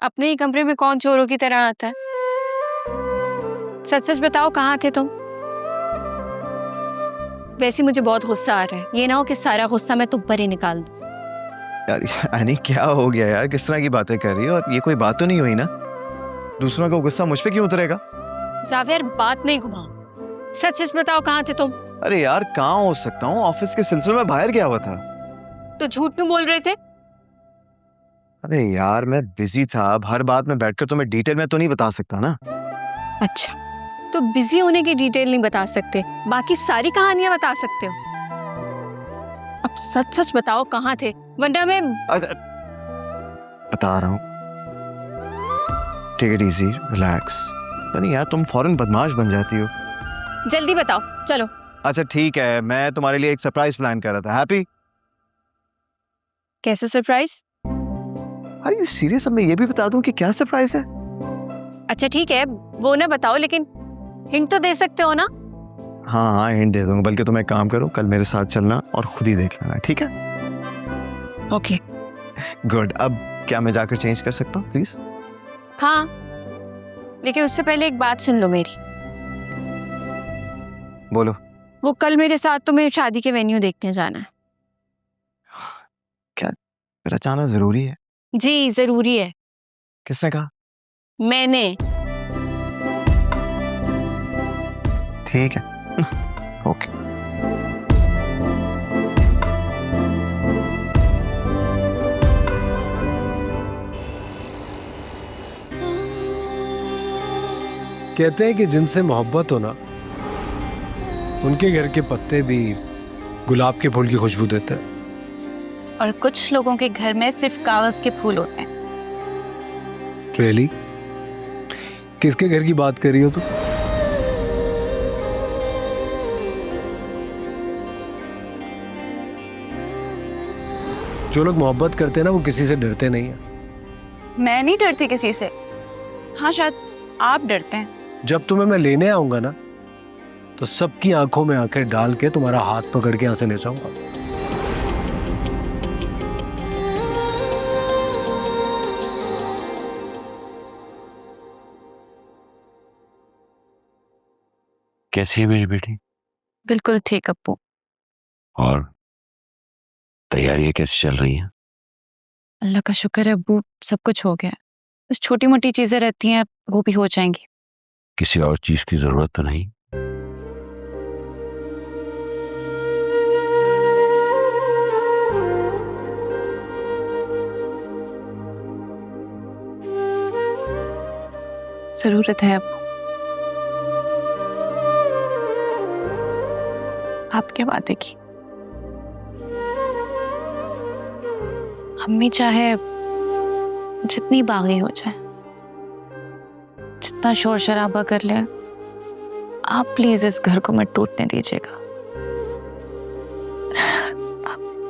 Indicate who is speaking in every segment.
Speaker 1: अपने ही कमरे में कौन चोरों की तरह आता है? सच सच बताओ, कहाँ थे तुम? वैसे मुझे बहुत गुस्सा आ रहा है, ये ना हो कि सारा गुस्सा मैं तुम पर ही निकाल दूं।
Speaker 2: यार यानी क्या हो गया यार, किस तरह की बातें कर रही हो? और ये कोई बात तो नहीं हुई ना? दूसरों का गुस्सा मुझ पे क्यों उतरेगा?
Speaker 1: जावियर, बात नहीं घुमाओ, सच सच बताओ कहाँ थे तुम?
Speaker 2: अरे यार कहाँ हो सकता हूँ, ऑफिस के सिलसिले में बाहर गया हुआ था।
Speaker 1: तो झूठ क्यों बोल रहे थे?
Speaker 2: अरे यार मैं बिजी था, अब हर बात में बैठकर तुम्हें डिटेल में तो नहीं बता सकता ना।
Speaker 1: अच्छा, तो बिजी होने की डिटेल नहीं बता सकते, बाकी सारी कहानियां बता सकते हो। अब सच सच बताओ कहाँ थे, वरना मैं।
Speaker 2: बता रहा हूँ, टेक इट इजी, रिलैक्स। नहीं यार तुम फौरन बदमाश बन जाती हो।
Speaker 1: जल्दी बताओ, चलो।
Speaker 2: अच्छा ठीक है, मैं तुम्हारे लिए एक सरप्राइज प्लान कर रहा था। हैप्पी?
Speaker 1: कैसे सरप्राइज?
Speaker 2: Are you serious? अब मैं ये भी बता दूं कि क्या सरप्राइज है?
Speaker 1: अच्छा ठीक है, वो ना बताओ, लेकिन हिंट तो दे सकते हो ना?
Speaker 2: हाँ हाँ हिंट दे दूंगा, बल्कि तुम एक काम करो, कल मेरे साथ चलना और खुद ही देख लेना, ठीक है?
Speaker 1: ओके।
Speaker 2: गुड। अब क्या मैं जाकर चेंज कर सकता हूँ प्लीज?
Speaker 1: हाँ, लेकिन उससे पहले एक बात सुन लो मेरी।
Speaker 2: बोलो।
Speaker 1: वो कल मेरे साथ तुम्हें शादी के वेन्यू देखने जाना है।
Speaker 2: क्या मेरा जाना जरूरी है?
Speaker 1: जी जरूरी है।
Speaker 2: किसने कहा?
Speaker 1: मैंने।
Speaker 2: ठीक है ओके।
Speaker 3: कहते हैं कि जिनसे मोहब्बत हो ना, उनके घर के पत्ते भी गुलाब के फूल की खुशबू देते हैं।
Speaker 4: और कुछ लोगों के घर में सिर्फ कागज के फूल होते हैं।
Speaker 3: रियली? किसके घर की बात कर रही हो तुम? जो लोग मोहब्बत करते हैं ना, वो किसी से डरते नहीं है।
Speaker 4: मैं नहीं डरती किसी से। हाँ, शायद आप डरते हैं।
Speaker 3: जब तुम्हें मैं लेने आऊंगा ना, तो सबकी आंखों में आंखें डाल के तुम्हारा हाथ पकड़ के यहां से ले जाऊंगा।
Speaker 5: कैसी है मेरी बेटी?
Speaker 4: बिल्कुल ठीक अप्पू।
Speaker 5: और तैयारियां कैसी चल रही हैं?
Speaker 4: अल्लाह का शुक्र है अब्बू, सब कुछ हो गया है। बस छोटी मोटी चीजें रहती हैं, वो भी हो जाएंगी।
Speaker 5: किसी और चीज की जरूरत तो नहीं?
Speaker 4: जरूरत है अब्बू। आपके वादे की। अम्मी चाहे जितनी बागी हो जाए, जितना शोर शराबा कर ले, आप प्लीज इस घर को मत टूटने दीजिएगा।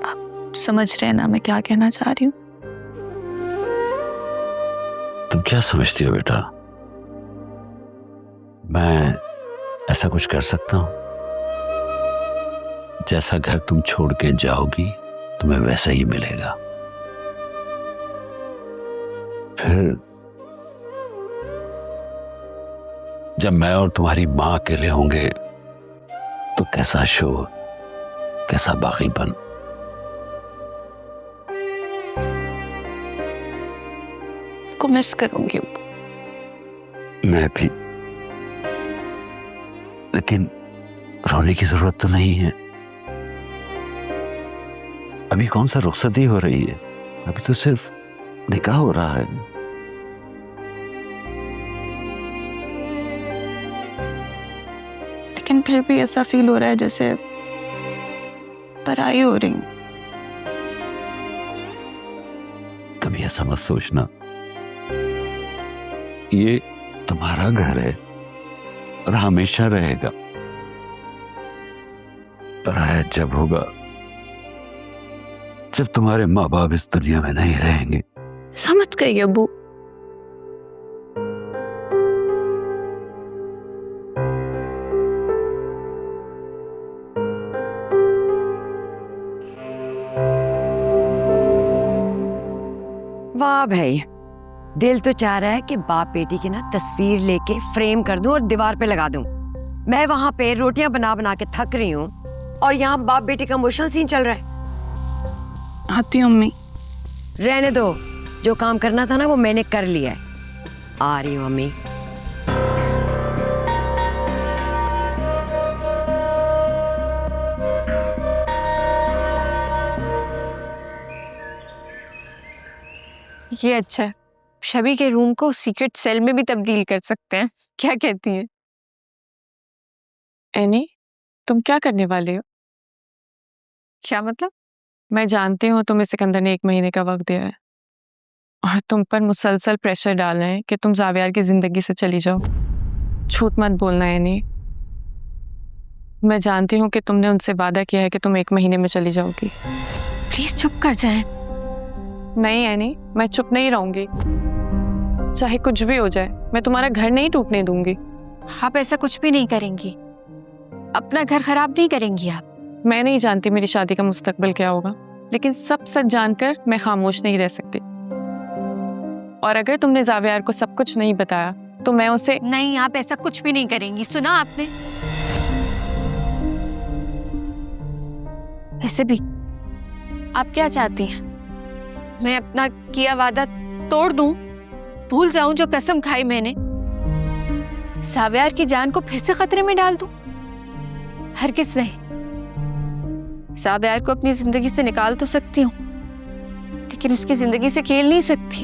Speaker 4: आप समझ रहे हैं ना मैं क्या कहना चाह रही हूँ?
Speaker 5: तुम क्या समझती हो बेटा? मैं ऐसा कुछ कर सकता हूं? जैसा घर तुम छोड़ के जाओगी तुम्हें वैसा ही मिलेगा। फिर जब मैं और तुम्हारी मां अकेले होंगे तो कैसा शोर, कैसा बागीपन।
Speaker 4: को मिस करूंगी।
Speaker 5: मैं भी, लेकिन रोने की जरूरत तो नहीं है। अभी कौन सा रुखसती हो रही है? अभी तो सिर्फ निकाह हो रहा है।
Speaker 4: लेकिन फिर भी ऐसा फील हो रहा है जैसे पराई हो रही हूं।
Speaker 5: कभी ऐसा मत सोचना, ये तुम्हारा घर है और हमेशा रहेगा। पराया जब होगा जब तुम्हारे माँ बाप इस दुनिया में नहीं रहेंगे।
Speaker 4: समझ गई अब्बू।
Speaker 6: वाह भाई, दिल तो चाह रहा है कि बाप बेटी की ना तस्वीर लेके फ्रेम कर दूं और दीवार पे लगा दूं। मैं वहां पे रोटियां बना बना के थक रही हूँ और यहाँ बाप बेटी का इमोशनल सीन चल रहा है।
Speaker 4: आती हूँ अम्मी।
Speaker 6: रहने दो, जो काम करना था ना वो मैंने कर लिया है। आ रही हूँ अम्मी।
Speaker 1: ये अच्छा है, शबी के रूम को सीक्रेट सेल में भी तब्दील कर सकते हैं। क्या कहती हैं?
Speaker 4: एनी, तुम क्या करने वाले हो?
Speaker 1: क्या मतलब?
Speaker 4: मैं जानती हूँ तुम्हें सिकंदर ने 1 महीने का वक्त दिया है और तुम पर मुसलसल प्रेशर डाल रहे हैं कि तुम जावियार की जिंदगी से चली जाओ। झूठ मत बोलना एनी। मैं जानती हूँ कि तुमने उनसे वादा किया है कि तुम 1 महीने में चली जाओगी।
Speaker 1: प्लीज चुप कर जाएं।
Speaker 4: नहीं एनी, मैं चुप नहीं रहूंगी। चाहे कुछ भी हो जाए, मैं तुम्हारा घर नहीं टूटने दूंगी।
Speaker 1: आप ऐसा कुछ भी नहीं करेंगी, अपना घर खराब नहीं करेंगी आप।
Speaker 4: मैं नहीं जानती मेरी शादी का मुस्तकबिल क्या होगा, लेकिन सब सच जानकर मैं खामोश नहीं रह सकती। और अगर तुमने जावियार को सब कुछ नहीं बताया तो मैं उसे...
Speaker 1: नहीं, आप ऐसा कुछ भी नहीं करेंगी। सुना आपने? वैसे भी आप क्या चाहती हैं? मैं अपना किया वादा तोड़ दूं, भूल जाऊं जो कसम खाई मैंने, जावियार की जान को फिर से खतरे में डाल दूं? हरगिज़ नहीं। जावियार को अपनी जिंदगी से निकाल तो सकती हूँ, लेकिन उसकी जिंदगी से खेल नहीं सकती।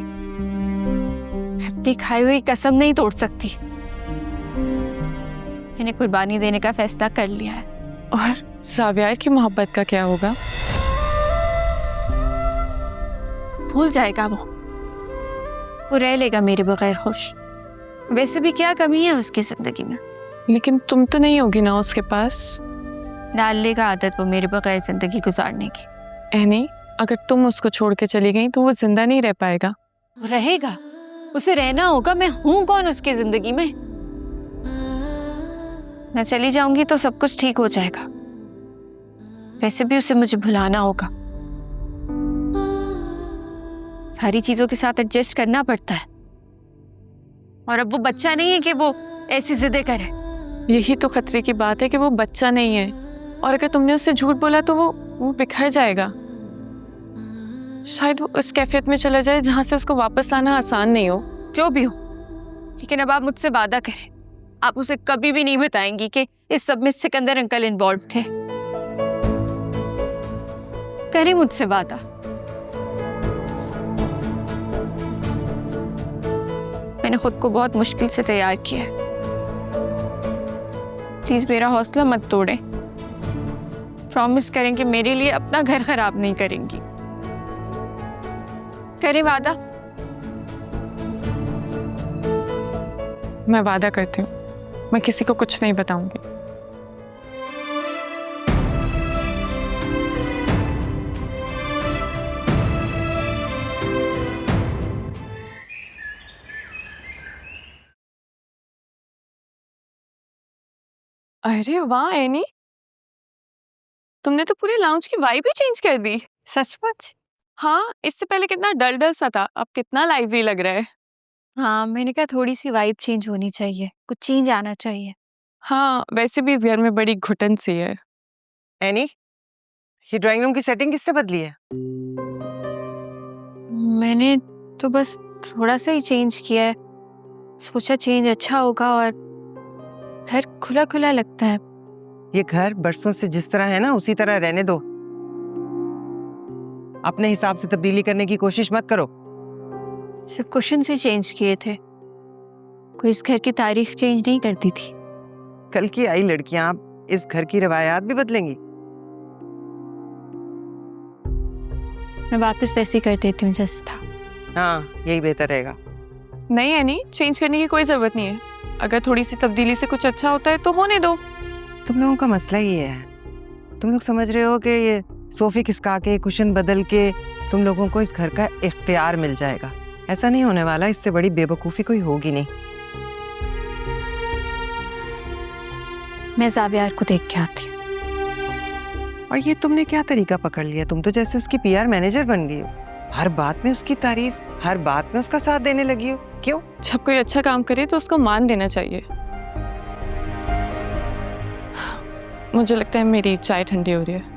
Speaker 1: अपनी खाई हुई कसम नहीं तोड़ सकती। मैंने कुर्बानी देने का फैसला कर लिया है।
Speaker 4: और जावियार की मोहब्बत का क्या होगा?
Speaker 1: भूल जाएगा वो रह लेगा मेरे बगैर खुश। वैसे भी क्या कमी है उसकी जिंदगी में?
Speaker 4: लेकिन तुम तो नहीं होगी ना उसके पास।
Speaker 1: डाल लेगा आदत वो मेरे बगैर जिंदगी गुजारने की।
Speaker 4: एनी, अगर तुम उसको छोड़ के चली गई तो वो जिंदा नहीं रह पाएगा।
Speaker 1: वो रहेगा, उसे रहना होगा। मैं हूं कौन उसकी जिंदगी में? मैं चली जाऊंगी तो सब कुछ ठीक हो जाएगा। वैसे भी उसे मुझे भुलाना होगा। सारी चीजों के साथ एडजस्ट करना पड़ता है। और अब वो बच्चा नहीं है कि वो ऐसी जिद्दें करे।
Speaker 4: यही तो खतरे की बात है कि वो बच्चा नहीं है, और अगर तुमने उससे झूठ बोला तो वो बिखर जाएगा। शायद वो उस कैफियत में चला जाए जहां से उसको वापस लाना आसान नहीं हो।
Speaker 1: जो भी हो, लेकिन अब आप मुझसे वादा करें, आप उसे कभी भी नहीं बताएंगी कि इस सब में सिकंदर अंकल इन्वॉल्व थे। करें मुझसे वादा। मैंने खुद को बहुत मुश्किल से तैयार किया है। प्लीज मेरा हौसला मत तोड़ें। प्रॉमिस करें कि मेरे लिए अपना घर खराब नहीं करेंगी। करें वादा।
Speaker 4: मैं वादा करती हूँ, मैं किसी को कुछ नहीं बताऊंगी। अरे वाह एनी, तुमने तो पूरे लाउंज की वाइब ही चेंज कर दी।
Speaker 1: सचमुच?
Speaker 4: हाँ, इससे पहले कितना डल डल सा था, अब कितना लाइवली लग रहा है।
Speaker 1: हाँ, मैंने कहा थोड़ी सी वाइब चेंज होनी चाहिए, कुछ चेंज आना चाहिए।
Speaker 4: हाँ, वैसे भी इस घर में बड़ी घुटन सी है।
Speaker 7: एनी, ये ड्राइंग रूम की सेटिंग किसने बदली है?
Speaker 1: मैंने तो बस थोड़ा सा ही चेंज किया है। सोचा चेंज अच्छा होगा, और घर खुला खुला लगता है।
Speaker 7: ये घर बरसों से जिस तरह है ना उसी तरह रहने दो। अपने हिसाब से तब्दीली करने की कोशिश मत करो।
Speaker 1: सिर्फ कुशन से चेंज किए थे, कोई इस घर की तारीख चेंज नहीं करती थी।
Speaker 7: कल की आई लड़कियां इस घर की रवायात भी बदलेंगी।
Speaker 1: मैं वापस वैसे ही कर देती हूँ जैसे था।
Speaker 7: हाँ, यही बेहतर रहेगा।
Speaker 4: नहीं एनी, चेंज करने की कोई जरूरत नहीं है। अगर थोड़ी सी तब्दीली से कुछ अच्छा होता है तो होने दो।
Speaker 7: तुम लोगों का मसला ये है, तुम लोग समझ रहे हो कि ये सोफे खिसका के कुशन बदल के तुम लोगों को इस घर का इख्तियार मिल जाएगा। ऐसा नहीं होने वाला। इससे बड़ी बेवकूफ़ी कोई होगी नहीं।
Speaker 1: मैं जावियार को देख के आती हूँ।
Speaker 7: और ये तुमने क्या तरीका पकड़ लिया? तुम तो जैसे उसकी पीआर मैनेजर बन गई हो। हर बात में उसकी तारीफ, हर बात में उसका साथ देने लगी हो, क्यों?
Speaker 4: जब कोई अच्छा काम करे तो उसको मान देना चाहिए। मुझे लगता है मेरी चाय ठंडी हो रही है।